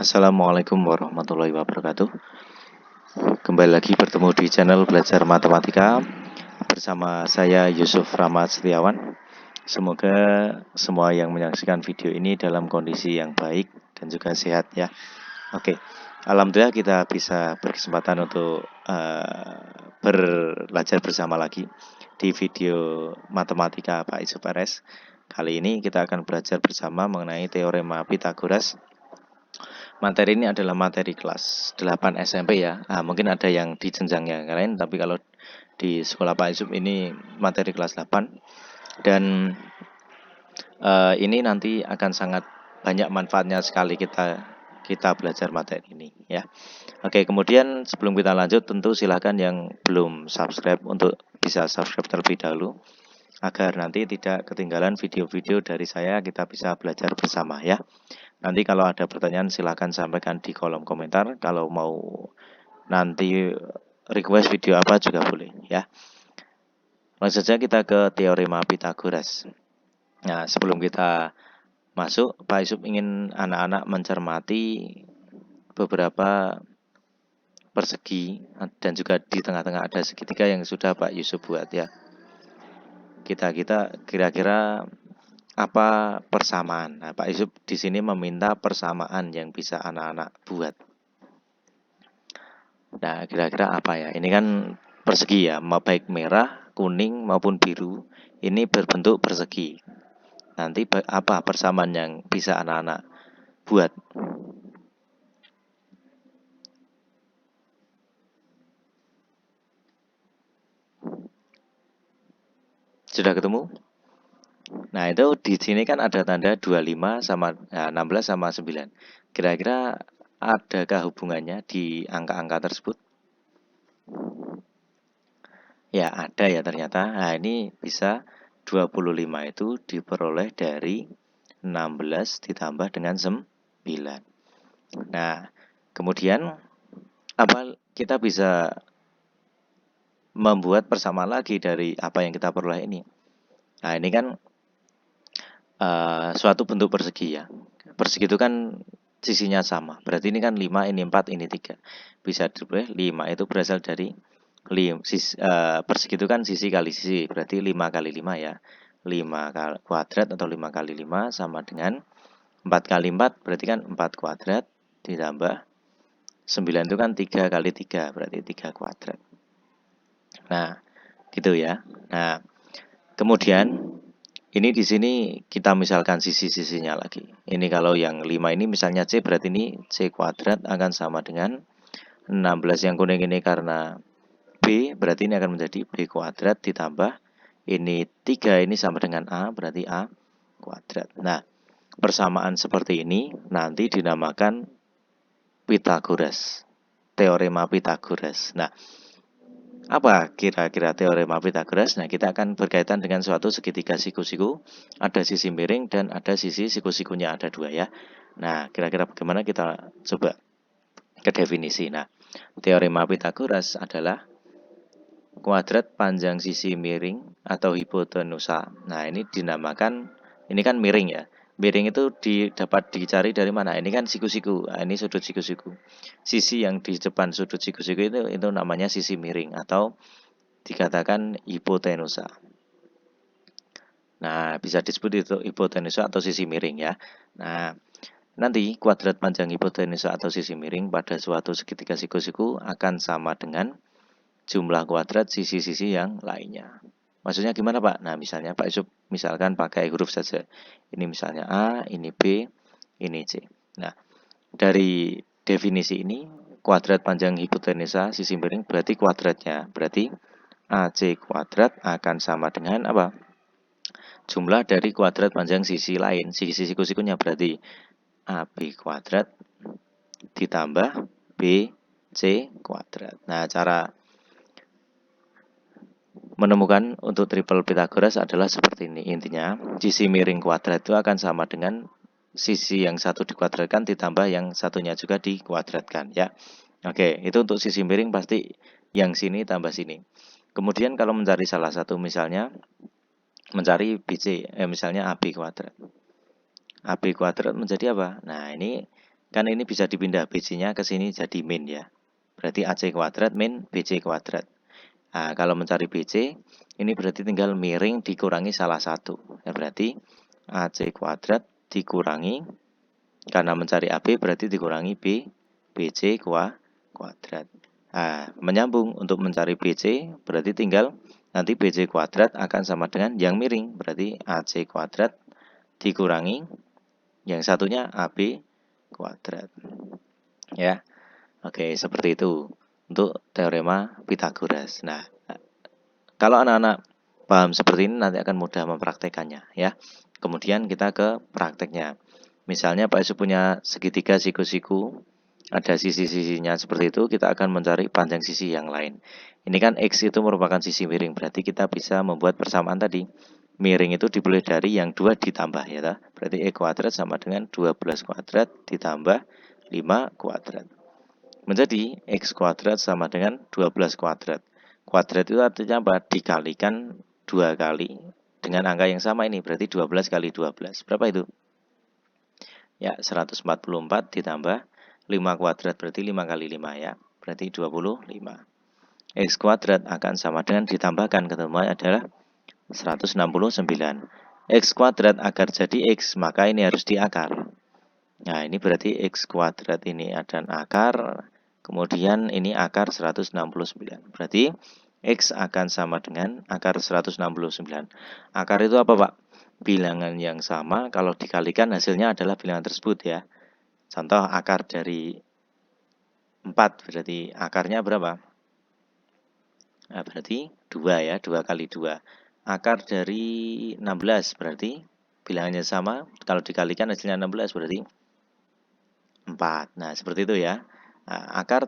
Assalamualaikum warahmatullahi wabarakatuh. Kembali lagi bertemu di channel Belajar Matematika bersama saya Yusuf Rahmat Setiawan. Semoga semua yang menyaksikan video ini dalam kondisi yang baik dan juga sehat ya. Oke, alhamdulillah kita bisa berkesempatan untuk belajar bersama lagi di video Matematika Pak Yusuf RS. Kali ini kita akan belajar bersama mengenai teorema Pythagoras. Materi ini adalah materi kelas 8 SMP ya. Mungkin ada yang di jenjang yang lain, tapi kalau di sekolah Pak Yusuf ini materi kelas 8. Dan ini nanti akan sangat banyak manfaatnya sekali kita belajar materi ini ya. Oke, kemudian sebelum kita lanjut tentu silakan yang belum subscribe untuk bisa subscribe terlebih dahulu agar nanti tidak ketinggalan video-video dari saya, kita bisa belajar bersama ya. Nanti kalau ada pertanyaan silahkan sampaikan di kolom komentar. Kalau mau nanti request video apa juga boleh ya. Langsung saja kita ke teorema Pythagoras. Nah, sebelum kita masuk, Pak Yusuf ingin anak-anak mencermati beberapa persegi dan juga di tengah-tengah ada segitiga yang sudah Pak Yusuf buat ya. Kita kira-kira apa persamaan? Nah, Pak Yusuf di sini meminta persamaan yang bisa anak-anak buat. Nah, kira-kira apa ya? Ini kan persegi ya, baik merah, kuning maupun biru. Ini berbentuk persegi. Nanti apa persamaan yang bisa anak-anak buat? Sudah ketemu? Nah, itu di sini kan ada tanda 25 sama 16 sama 9. Kira-kira adakah hubungannya di angka-angka tersebut? Ya, ada ya ternyata. Nah, ini bisa 25 itu diperoleh dari 16 ditambah dengan 9. Nah, kemudian apa kita bisa membuat persamaan lagi dari apa yang kita peroleh ini. Nah, ini kan suatu bentuk persegi ya. Persegi itu kan sisinya sama. Berarti ini kan 5, ini 4, ini 3. Bisa diperoleh 5 itu berasal dari persegi itu kan sisi kali sisi. Berarti 5 kali 5 ya. 5 kuadrat atau 5 kali 5 sama dengan 4 kali 4 berarti kan 4 kuadrat ditambah 9 itu kan 3 kali 3 berarti 3 kuadrat. Nah, gitu ya. Nah, kemudian ini di sini kita misalkan sisi-sisinya lagi. Ini kalau yang 5 ini misalnya C, berarti ini C kuadrat akan sama dengan 16 yang kuning ini karena B, berarti ini akan menjadi B kuadrat ditambah ini 3 ini sama dengan A, berarti A kuadrat. Nah, persamaan seperti ini nanti dinamakan Pythagoras, teorema Pythagoras. Nah, apa kira-kira teorema Pythagoras? Nah, kita akan berkaitan dengan suatu segitiga siku-siku. Ada sisi miring dan ada sisi siku-sikunya, ada 2 ya. Nah, kira-kira bagaimana kita coba ke definisi. Nah, teorema Pythagoras adalah kuadrat panjang sisi miring atau hipotenusa. Nah, ini dinamakan, ini kan miring ya. Miring itu dapat dicari dari mana? Ini kan siku-siku. Nah, ini sudut siku-siku. Sisi yang di depan sudut siku-siku itu namanya sisi miring atau dikatakan hipotenusa. Nah, bisa disebut itu hipotenusa atau sisi miring ya. Nah, nanti kuadrat panjang hipotenusa atau sisi miring pada suatu segitiga siku-siku akan sama dengan jumlah kuadrat sisi-sisi yang lainnya. Maksudnya gimana Pak? Nah, misalnya Pak Yusuf misalkan pakai huruf saja. Ini misalnya A, ini B, ini C. Nah, dari definisi ini, kuadrat panjang hipotenusa sisi miring berarti kuadratnya. Berarti AC kuadrat akan sama dengan apa? Jumlah dari kuadrat panjang sisi lain. Sisi siku-sikunya berarti AB kuadrat ditambah BC kuadrat. Nah, cara menemukan untuk triple Pythagoras adalah seperti ini. Intinya, sisi miring kuadrat itu akan sama dengan sisi yang satu dikuadratkan ditambah yang satunya juga dikuadratkan ya. Oke, itu untuk sisi miring pasti yang sini tambah sini. Kemudian kalau mencari salah satu misalnya mencari BC, misalnya AB kuadrat. AB kuadrat menjadi apa? Nah, ini Kan ini bisa dipindah BC-nya ke sini jadi min ya. Berarti AC kuadrat min BC kuadrat. Nah, kalau mencari BC, ini berarti tinggal miring dikurangi salah satu. Ya, berarti AC kuadrat dikurangi, karena mencari AB berarti dikurangi BC kuadrat. Nah, menyambung untuk mencari BC, berarti tinggal nanti BC kuadrat akan sama dengan yang miring. Berarti AC kuadrat dikurangi, yang satunya AB kuadrat. Ya, oke, seperti itu untuk teorema Pythagoras. Nah, kalau anak-anak paham seperti ini nanti akan mudah mempraktekannya ya. Kemudian kita ke prakteknya. Misalnya Pak Yusuf punya segitiga siku-siku, ada sisi-sisinya seperti itu, kita akan mencari panjang sisi yang lain. Ini kan X itu merupakan sisi miring, berarti kita bisa membuat persamaan tadi. Miring itu dimulai dari yang 2 ditambah ya. Berarti E kuadrat sama dengan 12 kuadrat ditambah 5 kuadrat. Menjadi X kuadrat sama dengan 12 kuadrat. Kuadrat itu artinya apa? Dikalikan 2 kali dengan angka yang sama ini. Berarti 12 kali 12. Berapa itu? Ya, 144 ditambah 5 kuadrat. Berarti 5 kali 5 ya. Berarti 25. X kuadrat akan sama dengan ditambahkan. Ketemuannya adalah 169. X kuadrat agar jadi X, maka ini harus diakar. Nah, ini berarti X kuadrat ini ada akar. Kemudian ini akar 169. Berarti X akan sama dengan akar 169. Akar itu apa, Pak? Bilangan yang sama, kalau dikalikan hasilnya adalah bilangan tersebut ya. Contoh akar dari 4, berarti akarnya berapa? Nah, berarti 2 ya, 2 kali 2. Akar dari 16, berarti bilangannya sama, kalau dikalikan hasilnya 16, berarti 4. Nah, seperti itu ya. Nah, akar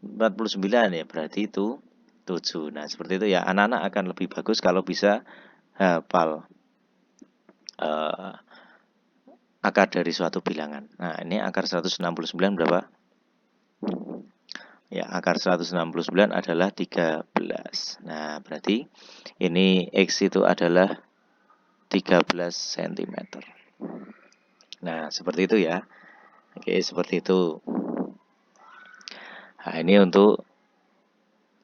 49 ya, berarti itu 7. Nah, seperti itu ya. Anak-anak akan lebih bagus kalau bisa hafal akar dari suatu bilangan. Nah, ini akar 169 berapa? Ya, akar 169 adalah 13. Nah, berarti ini X itu adalah 13 cm. Nah, seperti itu ya. Oke, seperti itu. Nah, ini untuk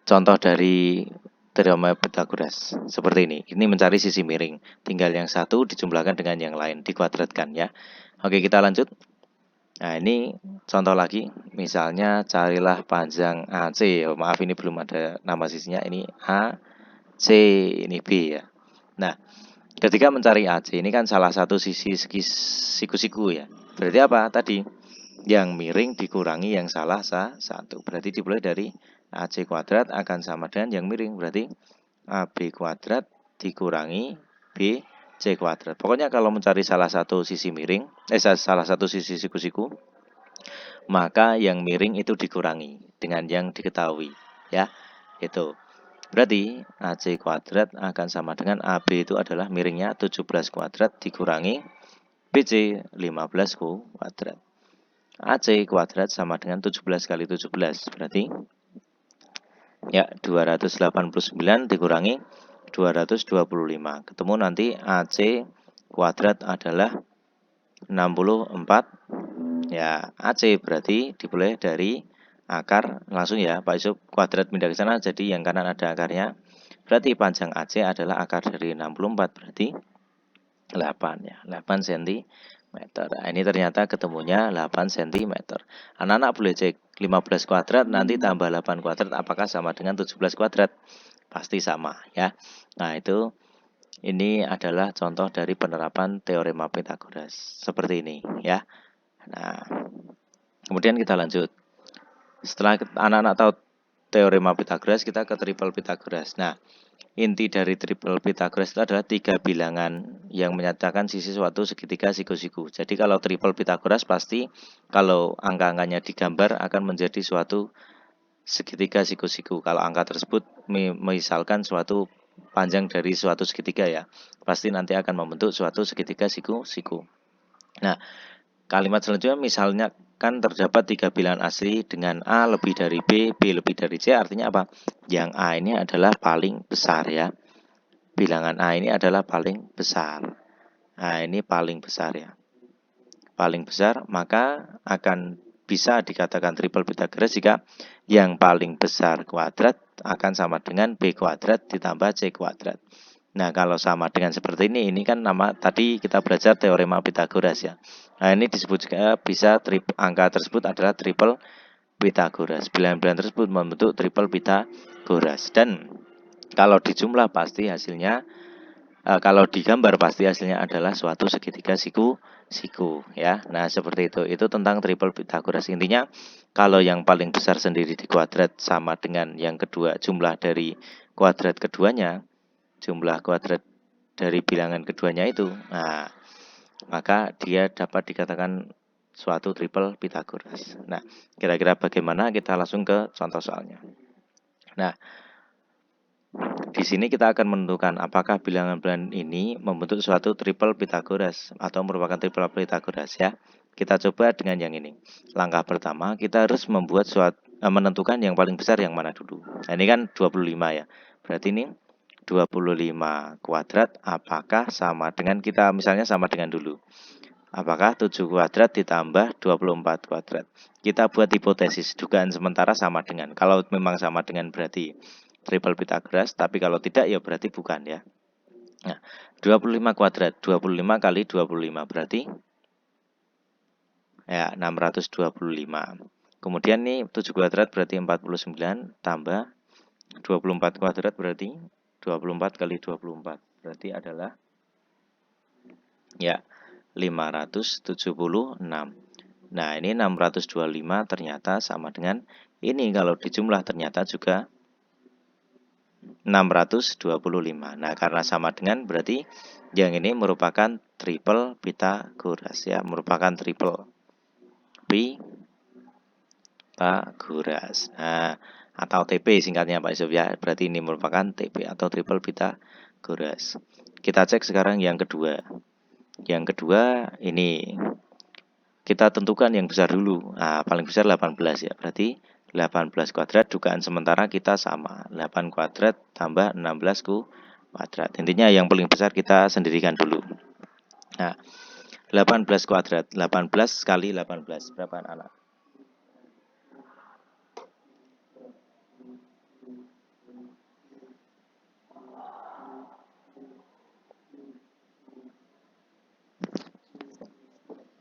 contoh dari teorema Pythagoras. Seperti ini. Ini mencari sisi miring. Tinggal yang satu dijumlahkan dengan yang lain, dikuadratkan ya. Oke, kita lanjut. Nah, ini contoh lagi. Misalnya carilah panjang AC. Oh, maaf, ini belum ada nama sisinya. Ini A, C, ini B ya. Nah, ketika mencari AC, ini kan salah satu sisi siku-siku ya. Berarti apa? Tadi yang miring dikurangi yang salah satu. Berarti dimulai dari AC kuadrat akan sama dengan yang miring. Berarti AB kuadrat dikurangi BC kuadrat. Pokoknya kalau mencari salah satu sisi miring, salah satu sisi siku-siku, maka yang miring itu dikurangi dengan yang diketahui ya. Itu. Berarti AC kuadrat akan sama dengan AB itu adalah miringnya 17 kuadrat dikurangi BC 15 kuadrat. AC kuadrat sama dengan 17 kali 17. Berarti ya 289 dikurangi 225. Ketemu nanti AC kuadrat adalah 64. Ya, AC berarti dimulai dari akar langsung ya, Pak Yusuf kuadrat pindah ke sana jadi yang kanan ada akarnya. Berarti panjang AC adalah akar dari 64, berarti 8 ya, 8 cm. Nah, ini ternyata ketemunya 8 cm. Anak-anak boleh cek 15 kuadrat nanti tambah 8 kuadrat apakah sama dengan 17 kuadrat? Pasti sama ya. Nah, itu ini adalah contoh dari penerapan teorema Pythagoras. Seperti ini ya. Nah, kemudian kita lanjut. Setelah anak-anak tahu teorema Pythagoras, kita ke triple Pythagoras. Nah, inti dari triple Pythagoras itu adalah 3 bilangan yang menyatakan sisi suatu segitiga siku-siku. Jadi kalau triple Pythagoras pasti kalau angka-angkanya digambar akan menjadi suatu segitiga siku-siku. Kalau angka tersebut misalkan suatu panjang dari suatu segitiga ya, pasti nanti akan membentuk suatu segitiga siku-siku. Nah, kalimat selanjutnya misalnya kan terdapat 3 bilangan asli dengan A lebih dari B, B lebih dari C, artinya apa? Yang A ini adalah paling besar ya. Bilangan A ini adalah paling besar. Nah, ini paling besar ya. paling besar, maka akan bisa dikatakan triple Pythagoras jika yang paling besar kuadrat akan sama dengan B kuadrat ditambah C kuadrat. Nah, kalau sama dengan seperti ini kan nama tadi kita belajar teorema Pythagoras ya. Nah, ini disebut juga bisa angka tersebut adalah triple Pythagoras. Bilangan-bilangan tersebut membentuk triple Pythagoras. Dan kalau dijumlah pasti hasilnya, kalau digambar pasti hasilnya adalah suatu segitiga siku ya. Nah, seperti itu. Itu tentang triple Pythagoras. Intinya kalau yang paling besar sendiri di kuadrat sama dengan yang kedua, jumlah dari kuadrat keduanya, jumlah kuadrat dari bilangan keduanya itu, nah, maka dia dapat dikatakan suatu triple Pythagoras. Nah, kira-kira bagaimana? Kita langsung ke contoh soalnya. Nah, di sini kita akan menentukan apakah bilangan-bilangan ini membentuk suatu triple Pythagoras atau merupakan triple Pythagoras ya. Kita coba dengan yang ini. Langkah pertama, kita harus menentukan yang paling besar yang mana dulu. Nah, ini kan 25 ya. Berarti ini 25 kuadrat apakah sama dengan, kita misalnya sama dengan dulu. Apakah 7 kuadrat ditambah 24 kuadrat? Kita buat hipotesis, dugaan sementara sama dengan. Kalau memang sama dengan berarti triple Pythagoras, tapi kalau tidak ya berarti bukan ya. Nah, 25 kuadrat, 25 kali 25 berarti ya 625. Kemudian nih 7 kuadrat berarti 49 tambah 24 kuadrat berarti 24 kali 24 berarti adalah ya 576. Nah, ini 625 ternyata sama dengan ini, kalau dijumlah ternyata juga 625. Nah, karena sama dengan berarti yang ini merupakan triple Pythagoras ya, merupakan triple Pythagoras. Nah, atau TP singkatnya Pak Yusuf ya. Berarti ini merupakan TP atau triple Pythagoras. Kita cek sekarang yang kedua. Yang kedua ini kita tentukan yang besar dulu. Nah, paling besar 18 ya. Berarti 18 kuadrat, dugaan sementara kita sama. 8 kuadrat tambah 16 kuadrat. Intinya yang paling besar kita sendirikan dulu. Nah, 18 kuadrat. 18 kali 18. Berapa anak?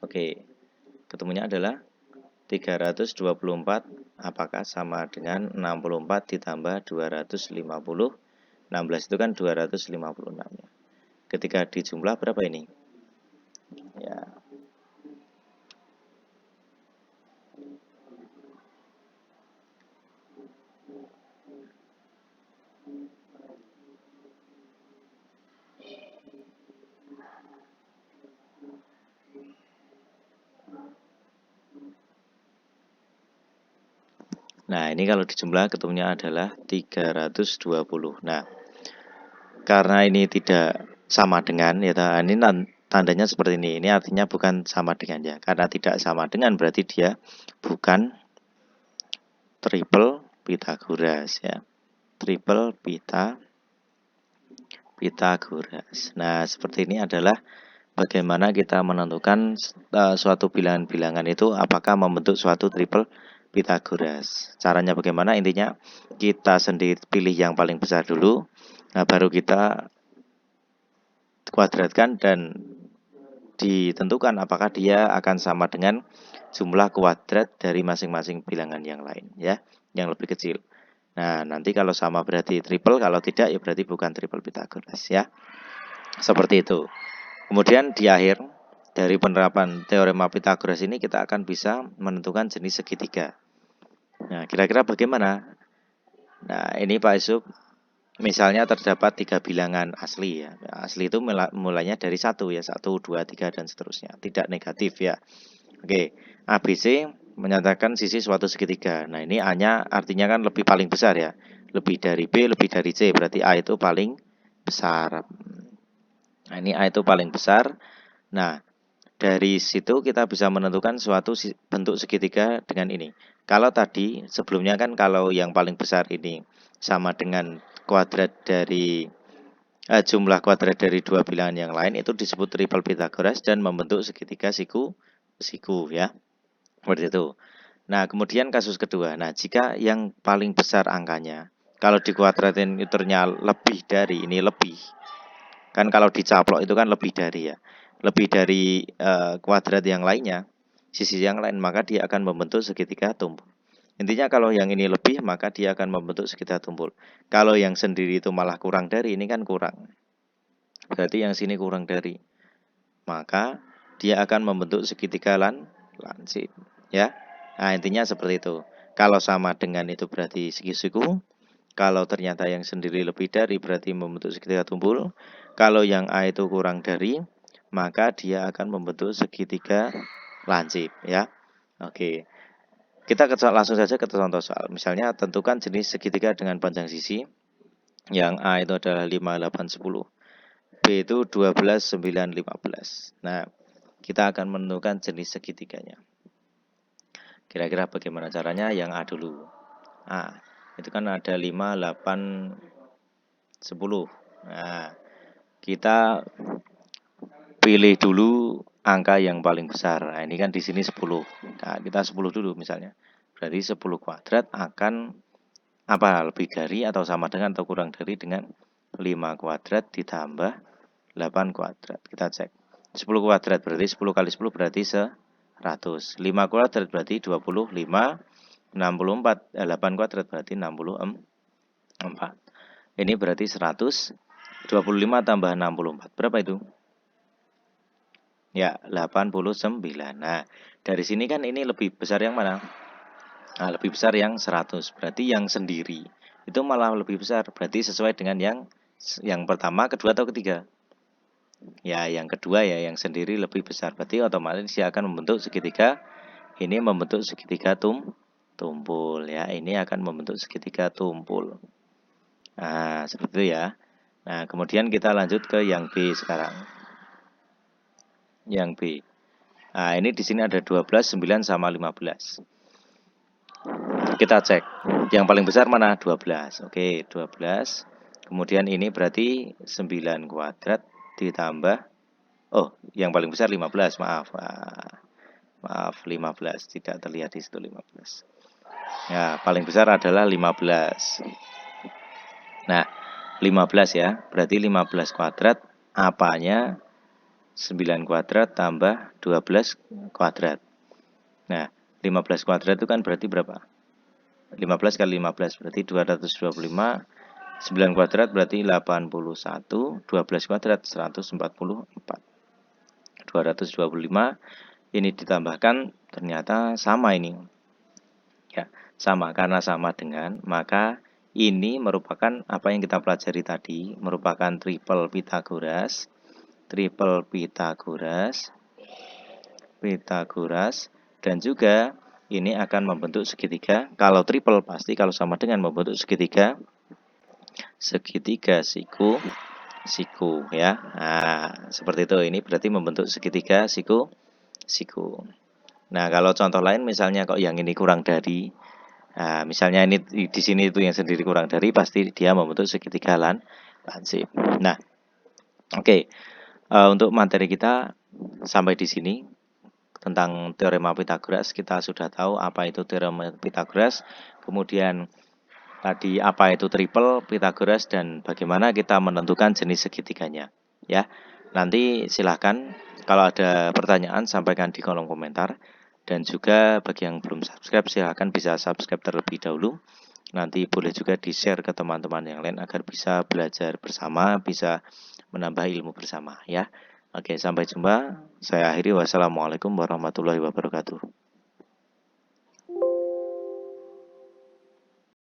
Oke, ketemunya adalah 324. Apakah sama dengan 64 ditambah 250? 16 itu kan 256 ya. Ketika dijumlah berapa ini? Ya. Nah, ini kalau dijumlah ketemunya adalah 320. Nah, karena ini tidak sama dengan ya, ini tandanya seperti ini. Ini artinya bukan sama dengan ya. Karena tidak sama dengan berarti dia bukan triple Pythagoras ya. Triple Pythagoras. Nah, seperti ini adalah bagaimana kita menentukan suatu bilangan-bilangan itu apakah membentuk suatu triple Pythagoras. Caranya bagaimana? Intinya kita sendiri pilih yang paling besar dulu. Nah, baru kita kuadratkan dan ditentukan apakah dia akan sama dengan jumlah kuadrat dari masing-masing bilangan yang lain ya, yang lebih kecil. Nah, nanti kalau sama berarti triple, kalau tidak ya berarti bukan triple Pythagoras ya. Seperti itu. Kemudian di akhir dari penerapan teorema Pythagoras ini kita akan bisa menentukan jenis segitiga. Nah, kira-kira bagaimana? Nah, ini Pak Yusuf, misalnya terdapat 3 bilangan asli ya. Asli itu mulainya dari 1 ya, 1, 2, 3 dan seterusnya. Tidak negatif ya. Oke, ABC menyatakan sisi suatu segitiga. Nah, ini A-nya artinya kan lebih paling besar ya. Lebih dari B, lebih dari C, berarti A itu paling besar. Nah, ini A itu paling besar. Nah, dari situ kita bisa menentukan suatu bentuk segitiga dengan ini. Kalau tadi sebelumnya kan kalau yang paling besar ini sama dengan kuadrat dari jumlah kuadrat dari dua bilangan yang lain, itu disebut triple Pythagoras dan membentuk segitiga siku siku ya. Seperti itu. Nah, kemudian kasus kedua. Nah, jika yang paling besar angkanya, kalau di kuadratnya lebih dari ini lebih. Kan kalau dicaplok itu kan lebih dari ya. Lebih dari kuadrat yang lainnya, sisi yang lain, maka dia akan membentuk segitiga tumpul. Intinya kalau yang ini lebih, maka dia akan membentuk segitiga tumpul. Kalau yang sendiri itu malah kurang dari, ini kan kurang. Berarti yang sini kurang dari. Maka dia akan membentuk segitiga lansip. Ya. Nah, intinya seperti itu. Kalau sama dengan itu berarti segi siku. Kalau ternyata yang sendiri lebih dari berarti membentuk segitiga tumpul. Kalau yang A itu kurang dari, maka dia akan membentuk segitiga lansip ya. Oke. Kita langsung saja ke contoh soal. Misalnya tentukan jenis segitiga dengan panjang sisi. Yang A itu adalah 5, 8, 10. B itu 12, 9, 15. Nah, kita akan menentukan jenis segitiganya. Kira-kira bagaimana caranya? Yang A dulu. A, itu kan ada 5, 8, 10. Nah, kita pilih dulu angka yang paling besar. Nah, ini kan di sini 10. Nah, kita 10 dulu misalnya. Berarti 10 kuadrat akan apa? Lebih dari atau sama dengan atau kurang dari dengan 5 kuadrat ditambah 8 kuadrat. Kita cek. 10 kuadrat berarti 10 kali 10 berarti 100. 5 kuadrat berarti 25. 64. 8 kuadrat berarti 64. Ini berarti 100. 25 tambah 64. Berapa itu? Ya, 89. Nah, dari sini kan ini lebih besar yang mana? Nah, lebih besar yang 100. Berarti yang sendiri itu malah lebih besar. Berarti sesuai dengan yang pertama, kedua, atau ketiga? Ya, yang kedua ya, yang sendiri lebih besar. Berarti otomatis dia akan membentuk segitiga. Ini membentuk segitiga tumpul ya. Ini akan membentuk segitiga tumpul. Nah, seperti itu ya. Nah, kemudian kita lanjut ke yang B sekarang. Yang B. Nah, ini di sini ada 12, 9 sama 15. Kita cek. Yang paling besar mana? 12. Oke, 12. Kemudian ini berarti 9 kuadrat ditambah, oh, yang paling besar 15, maaf. Maaf, 15. Tidak terlihat di situ 15. Ya, paling besar adalah 15. Nah, 15 ya. Berarti 15 kuadrat apanya 9 kuadrat tambah 12 kuadrat. Nah, 15 kuadrat itu kan berarti berapa? 15 kali 15 berarti 225. 9 kuadrat berarti 81. 12 kuadrat 144. 225 ini ditambahkan ternyata sama ini. Ya, sama. Karena sama dengan, maka ini merupakan apa yang kita pelajari tadi, merupakan triple Pythagoras. Triple Pythagoras. Dan juga ini akan membentuk segitiga. Kalau triple pasti kalau sama dengan membentuk segitiga siku ya. Nah, seperti itu. Ini berarti membentuk segitiga siku. Nah, kalau contoh lain misalnya kok yang ini kurang dari, nah, misalnya ini di sini itu yang sendiri kurang dari, pasti dia membentuk segitiga lansip. Nah, oke. Untuk materi kita sampai di sini. Tentang teorema Pythagoras kita sudah tahu apa itu teorema Pythagoras, kemudian tadi apa itu triple Pythagoras dan bagaimana kita menentukan jenis segitiganya ya. Nanti silahkan kalau ada pertanyaan sampaikan di kolom komentar, dan juga bagi yang belum subscribe silahkan bisa subscribe terlebih dahulu. Nanti boleh juga di-share ke teman-teman yang lain agar bisa belajar bersama, bisa menambah ilmu bersama ya. Oke, sampai jumpa. Saya akhiri. Wassalamualaikum warahmatullahi wabarakatuh.